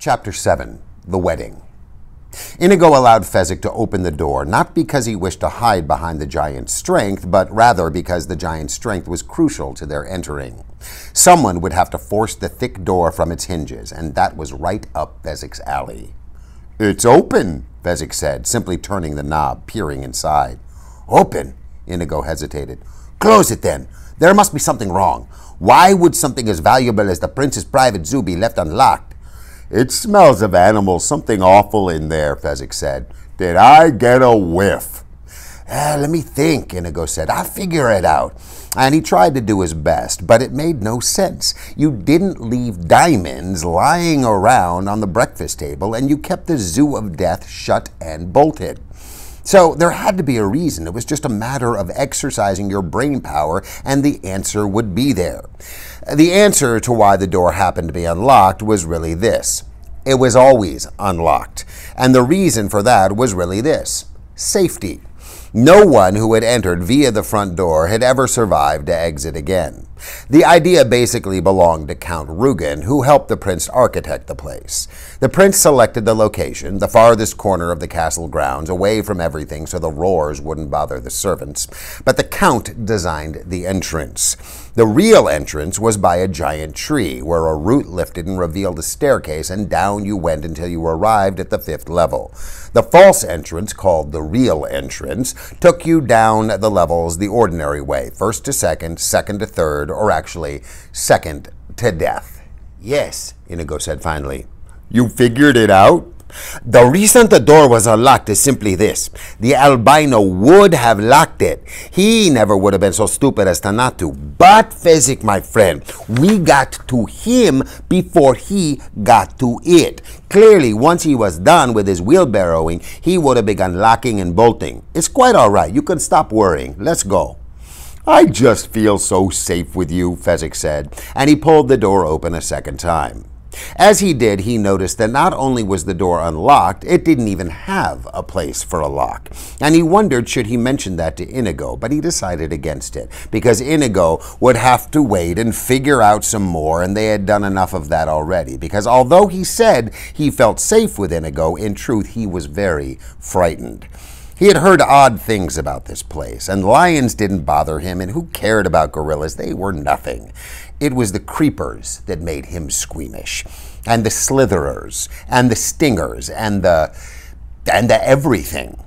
Chapter 7. The Wedding. Inigo allowed Fezzik to open the door, not because he wished to hide behind the giant's strength, but rather because the giant's strength was crucial to their entering. Someone would have to force the thick door from its hinges, and that was right up Fezzik's alley. "It's open," Fezzik said, simply turning the knob, peering inside. "Open?" Inigo hesitated. "Close it then. There must be something wrong. Why would something as valuable as the prince's private zoo be left unlocked?" "It smells of animals, something awful in there," Fezzik said. "Did I get a whiff?" Let me think," Inigo said. "I'll figure it out." And he tried to do his best, but it made no sense. You didn't leave diamonds lying around on the breakfast table, and you kept the Zoo of Death shut and bolted. So there had to be a reason. It was just a matter of exercising your brain power, and the answer would be there. The answer to why the door happened to be unlocked was really this. It was always unlocked. And the reason for that was really this: safety. No one who had entered via the front door had ever survived to exit again. The idea basically belonged to Count Rugen, who helped the prince architect the place. The prince selected the location, the farthest corner of the castle grounds, away from everything so the roars wouldn't bother the servants. But the count designed the entrance. The real entrance was by a giant tree, where a root lifted and revealed a staircase, and down you went until you arrived at the 5th level. The false entrance, called the real entrance, took you down the levels the ordinary way, first to second, second to third, or actually second to death. "Yes," Inigo said finally. "You figured it out?" "The reason the door was unlocked is simply this. The albino would have locked it. He never would have been so stupid as to not to. But, Fezzik, my friend, we got to him before he got to it. Clearly, once he was done with his wheelbarrowing, he would have begun locking and bolting. It's quite all right. You can stop worrying. Let's go." "I just feel so safe with you," Fezzik said, and he pulled the door open a second time. As he did, he noticed that not only was the door unlocked, it didn't even have a place for a lock. And he wondered should he mention that to Inigo, but he decided against it, because Inigo would have to wait and figure out some more, and they had done enough of that already, because although he said he felt safe with Inigo, in truth he was very frightened. He had heard odd things about this place, and lions didn't bother him, and who cared about gorillas? They were nothing. It was the creepers that made him squeamish, and the slitherers, and the stingers, and the everything.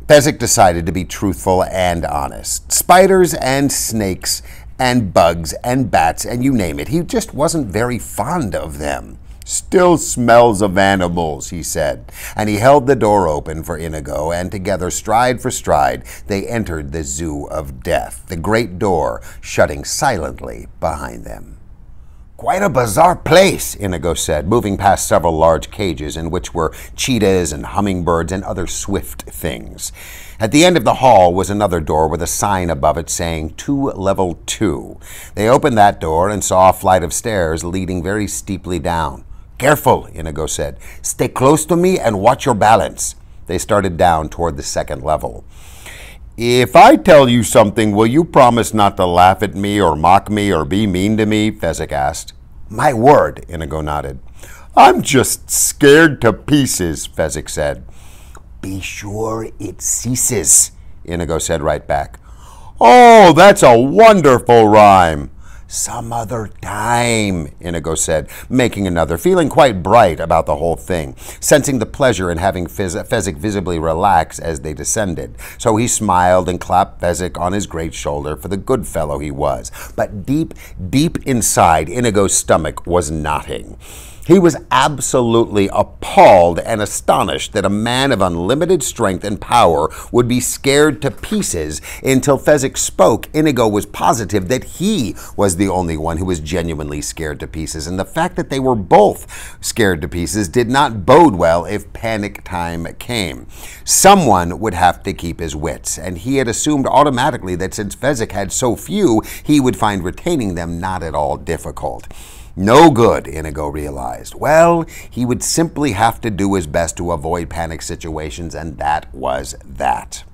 Fezzik decided to be truthful and honest. Spiders and snakes and bugs and bats and you name it. He just wasn't very fond of them. "Still smells of animals," he said, and he held the door open for Inigo, and together, stride for stride, they entered the Zoo of Death, the great door shutting silently behind them. "Quite a bizarre place," Inigo said, moving past several large cages in which were cheetahs and hummingbirds and other swift things. At the end of the hall was another door with a sign above it saying "To Level 2." They opened that door and saw a flight of stairs leading very steeply down. "Careful," Inigo said. "Stay close to me and watch your balance." They started down toward the 2nd level. "If I tell you something, will you promise not to laugh at me or mock me or be mean to me?" Fezzik asked. "My word," Inigo nodded. "I'm just scared to pieces," Fezzik said. "Be sure it ceases," Inigo said right back. "Oh, that's a wonderful rhyme." "Some other time," Inigo said, making another, feeling quite bright about the whole thing, sensing the pleasure in having Fezzik visibly relax as they descended. So he smiled and clapped Fezzik on his great shoulder for the good fellow he was. But deep, deep inside, Inigo's stomach was knotting. He was absolutely appalled and astonished that a man of unlimited strength and power would be scared to pieces. Until Fezzik spoke, Inigo was positive that he was the only one who was genuinely scared to pieces, and the fact that they were both scared to pieces did not bode well if panic time came. Someone would have to keep his wits, and he had assumed automatically that since Fezzik had so few, he would find retaining them not at all difficult. No good, Inigo realized. Well, he would simply have to do his best to avoid panic situations, and that was that.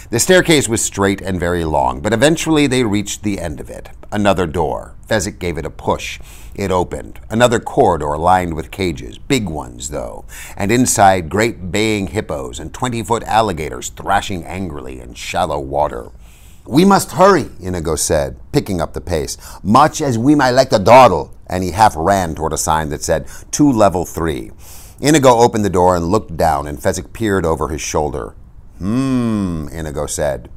The staircase was straight and very long, but eventually they reached the end of it. Another door. Fezzik gave it a push. It opened. Another corridor lined with cages, big ones, though, and inside great baying hippos and 20-foot alligators thrashing angrily in shallow water. "We must hurry," Inigo said, picking up the pace, "much as we might like to dawdle," and he half ran toward a sign that said, "To Level 3. Inigo opened the door and looked down, and Fezzik peered over his shoulder. Inigo said.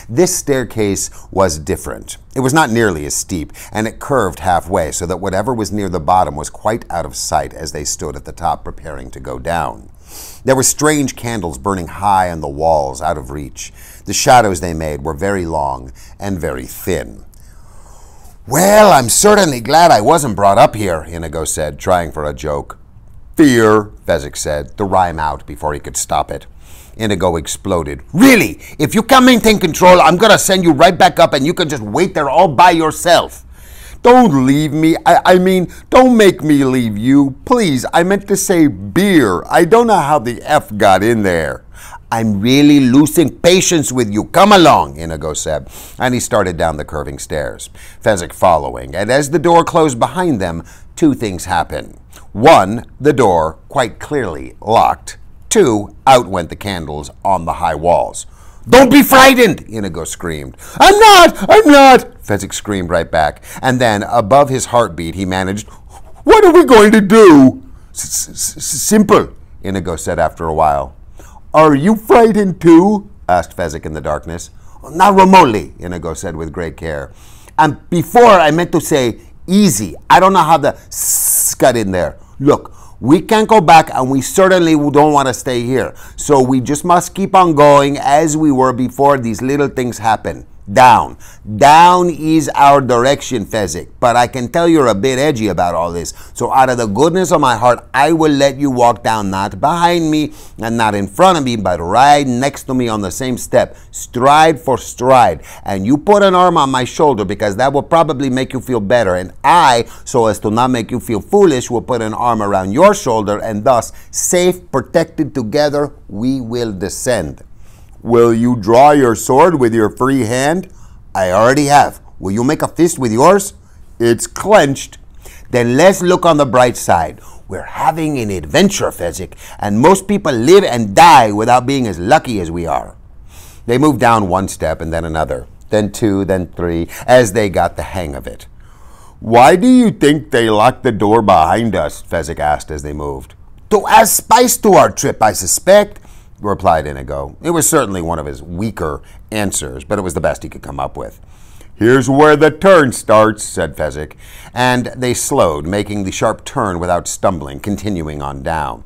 This staircase was different. It was not nearly as steep, and it curved halfway so that whatever was near the bottom was quite out of sight as they stood at the top preparing to go down. There were strange candles burning high on the walls, out of reach. The shadows they made were very long and very thin. "Well, I'm certainly glad I wasn't brought up here," Inigo said, trying for a joke. "Fear," Fezzik said, to rhyme out before he could stop it. Inigo exploded. "Really? If you can't maintain control, I'm gonna send you right back up and you can just wait there all by yourself." "Don't leave me. I mean, don't make me leave you. Please, I meant to say beer. I don't know how the F got in there." "I'm really losing patience with you. Come along," Inigo said, and he started down the curving stairs, Fezzik following, and as the door closed behind them, two things happened. One, the door, quite clearly, locked. Two, out went the candles on the high walls. "Don't be frightened," Inigo screamed. I'm not, Fezzik screamed right back. And then, above his heartbeat, he managed, "What are we going to do?" Simple, Inigo said after a while. "Are you frightened too?" asked Fezzik in the darkness. "Not remotely," Inigo said with great care. "And before I meant to say easy. I don't know how the s got in there. Look, we can't go back and we certainly don't want to stay here. So we just must keep on going as we were before these little things happen. Down. Down is our direction, Fezzik. But I can tell you're a bit edgy about all this. So out of the goodness of my heart, I will let you walk down, not behind me and not in front of me, but right next to me on the same step, stride for stride. And you put an arm on my shoulder because that will probably make you feel better. And I, so as to not make you feel foolish, will put an arm around your shoulder, and thus, safe, protected together, we will descend. Will you draw your sword with your free hand? I already have. Will you make a fist with yours? It's clenched. Then let's look on the bright side. We're having an adventure, Fezzik, and most people live and die without being as lucky as we are. They moved down one step and then another, then two, then three, as they got the hang of it. Why do you think they locked the door behind us? Fezzik asked as they moved. To add spice to our trip, I suspect, replied Inigo. It was certainly one of his weaker answers, but it was the best he could come up with. Here's where the turn starts, said Fezzik, and they slowed, making the sharp turn without stumbling, continuing on down.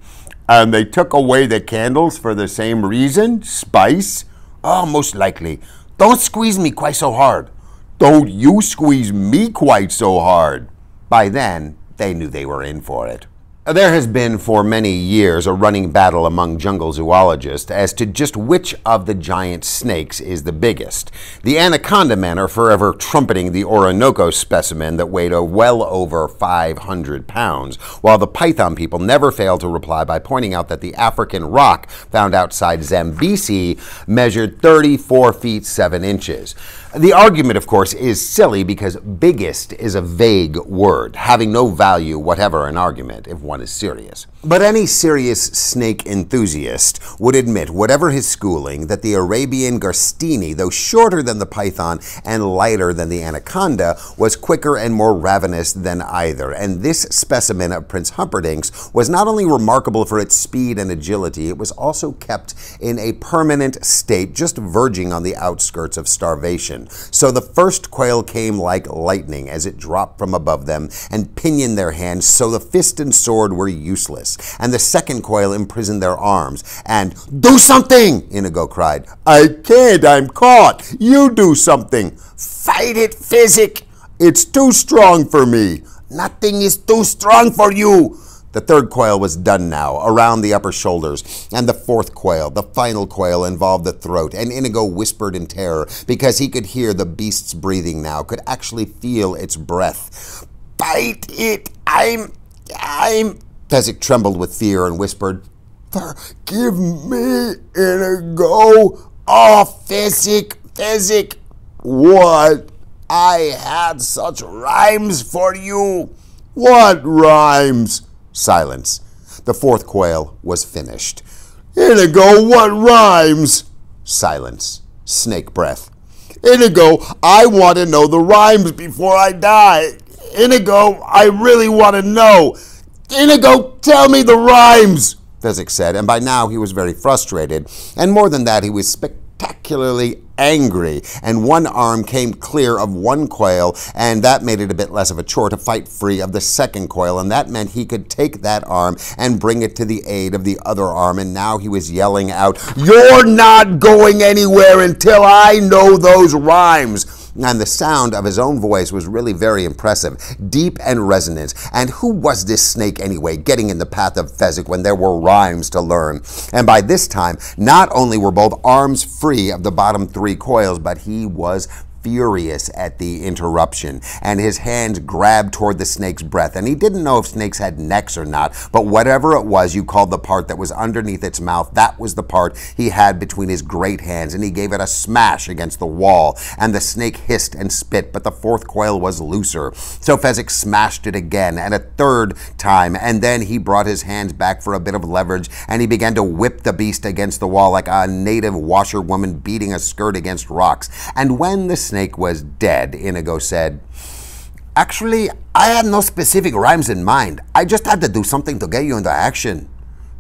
And they took away the candles for the same reason? Spice? Oh, most likely. Don't squeeze me quite so hard. Don't you squeeze me quite so hard. By then, they knew they were in for it. There has been for many years a running battle among jungle zoologists as to just which of the giant snakes is the biggest. The anaconda men are forever trumpeting the Orinoco specimen that weighed well over 500 pounds, while the python people never fail to reply by pointing out that the African rock found outside Zambezi measured 34 feet 7 inches. The argument, of course, is silly because biggest is a vague word, having no value whatever an argument if one is serious. But any serious snake enthusiast would admit, whatever his schooling, that the Arabian Garstini, though shorter than the python and lighter than the anaconda, was quicker and more ravenous than either. And this specimen of Prince Humperdinck's was not only remarkable for its speed and agility, it was also kept in a permanent state just verging on the outskirts of starvation. So the first quail came like lightning as it dropped from above them and pinioned their hands, so the fist and sword were useless. And the second quail imprisoned their arms. And, "Do something!" Inigo cried. "I can't, I'm caught. You do something." "Fight it, Fezzik." "It's too strong for me." "Nothing is too strong for you." The third quail was done now, around the upper shoulders, and the fourth quail, the final quail, involved the throat, and Inigo whispered in terror, because he could hear the beast's breathing now, could actually feel its breath. "Bite it, I'm... Fezzik trembled with fear and whispered, "Forgive me, Inigo. Oh, Fezzik, what? I had such rhymes for you. What rhymes? Silence. The fourth quail was finished. Inigo, what rhymes? Silence. Snake breath. Inigo, I want to know the rhymes before I die. Inigo, I really want to know. Inigo, tell me the rhymes, Fezzik said, and by now he was very frustrated, and more than that, he was spectacularly angry, and one arm came clear of one quail, and that made it a bit less of a chore to fight free of the second quail, and that meant he could take that arm and bring it to the aid of the other arm, and now he was yelling out, "You're not going anywhere until I know those rhymes." And the sound of his own voice was really very impressive, deep and resonant. And who was this snake anyway, getting in the path of Fezzik when there were rhymes to learn? And by this time, not only were both arms free of the bottom three coils, but he was furious at the interruption, and his hands grabbed toward the snake's breath, and he didn't know if snakes had necks or not, but whatever it was you called the part that was underneath its mouth, that was the part he had between his great hands, and he gave it a smash against the wall, and the snake hissed and spit, but the fourth coil was looser. So Fezzik smashed it again, and a third time, and then he brought his hands back for a bit of leverage, and he began to whip the beast against the wall like a native washerwoman beating a skirt against rocks. And when the snake was dead, Inigo said, "Actually, I had no specific rhymes in mind. I just had to do something to get you into action."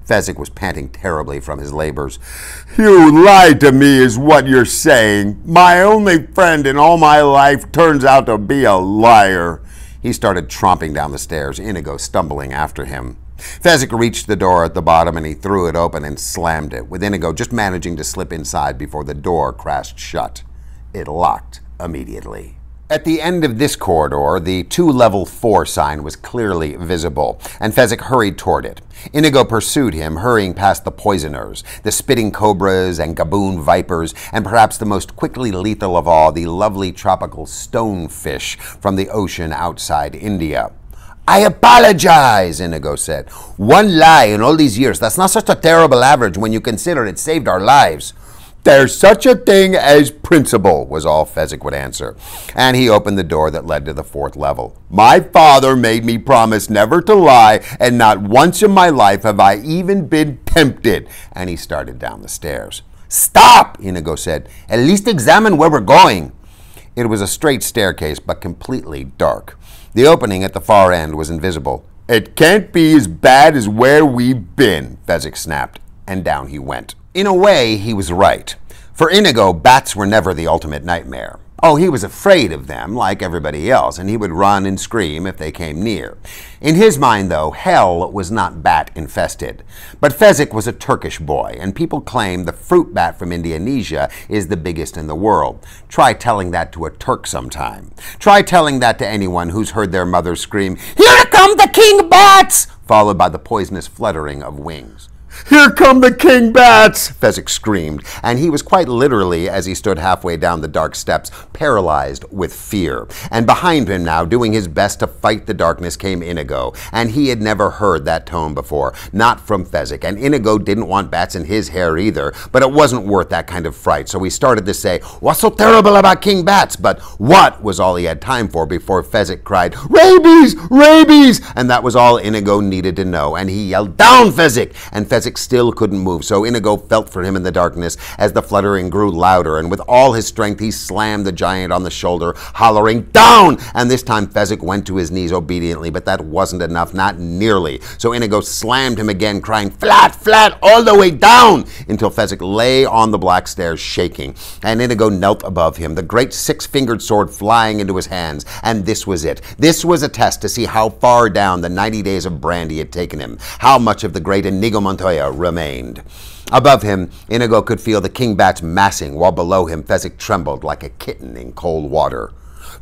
Fezzik was panting terribly from his labors. "You lied to me is what you're saying. My only friend in all my life turns out to be a liar." He started tromping down the stairs, Inigo stumbling after him. Fezzik reached the door at the bottom and he threw it open and slammed it, with Inigo just managing to slip inside before the door crashed shut. It locked immediately. At the end of this corridor, the 2 level 4 sign was clearly visible, and Fezzik hurried toward it. Inigo pursued him, hurrying past the poisoners, the spitting cobras and gaboon vipers, and perhaps the most quickly lethal of all, the lovely tropical stonefish from the ocean outside India. "I apologize," Inigo said. "One lie in all these years, that's not such a terrible average when you consider it saved our lives." "There's such a thing as principle," was all Fezzik would answer, and he opened the door that led to the 4th level. "My father made me promise never to lie, and not once in my life have I even been tempted," and he started down the stairs. "Stop," Inigo said. "At least examine where we're going." It was a straight staircase, but completely dark. The opening at the far end was invisible. "It can't be as bad as where we've been," Fezzik snapped, and down he went. In a way, he was right. For Inigo, bats were never the ultimate nightmare. Oh, he was afraid of them, like everybody else, and he would run and scream if they came near. In his mind, though, hell was not bat-infested. But Fezzik was a Turkish boy, and people claim the fruit bat from Indonesia is the biggest in the world. Try telling that to a Turk sometime. Try telling that to anyone who's heard their mother scream, "Here come the king bats!" followed by the poisonous fluttering of wings. "Here come the king bats!" Fezzik screamed, and he was quite literally, as he stood halfway down the dark steps, paralyzed with fear. And behind him now, doing his best to fight the darkness, came Inigo, and he had never heard that tone before, not from Fezzik, and Inigo didn't want bats in his hair either, but it wasn't worth that kind of fright, so he started to say, "What's so terrible about king bats?" But "what" was all he had time for before Fezzik cried, "Rabies! Rabies!" And that was all Inigo needed to know, and he yelled, "Down, Fezzik!" And Fezzik still couldn't move, so Inigo felt for him in the darkness as the fluttering grew louder, and with all his strength he slammed the giant on the shoulder, hollering, "Down!" And this time Fezzik went to his knees obediently, but that wasn't enough, not nearly. So Inigo slammed him again, crying, "Flat, flat, all the way down!" until Fezzik lay on the black stairs shaking, and Inigo knelt above him, the great 6-fingered sword flying into his hands. And this was it. This was a test to see how far down the 90 days of brandy had taken him, how much of the great Inigo Montoya remained. Above him, Inigo could feel the king bats massing, while below him Fezzik trembled like a kitten in cold water.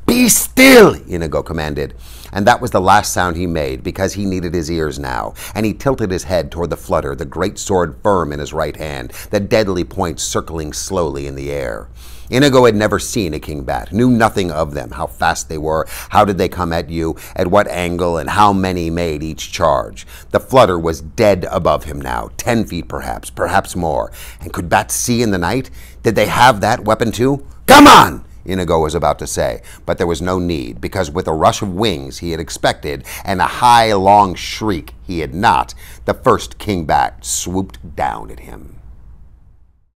"Be still," Inigo commanded. And that was the last sound he made, because he needed his ears now, and he tilted his head toward the flutter, the great sword firm in his right hand, the deadly point circling slowly in the air. Inigo had never seen a king bat, knew nothing of them, how fast they were, how did they come at you, at what angle, and how many made each charge. The flutter was dead above him now, 10 feet perhaps more. And could bats see in the night? Did they have that weapon too? "Come on!" Inigo was about to say, but there was no need, because with a rush of wings he had expected, and a high, long shriek he had not, the first king bat swooped down at him.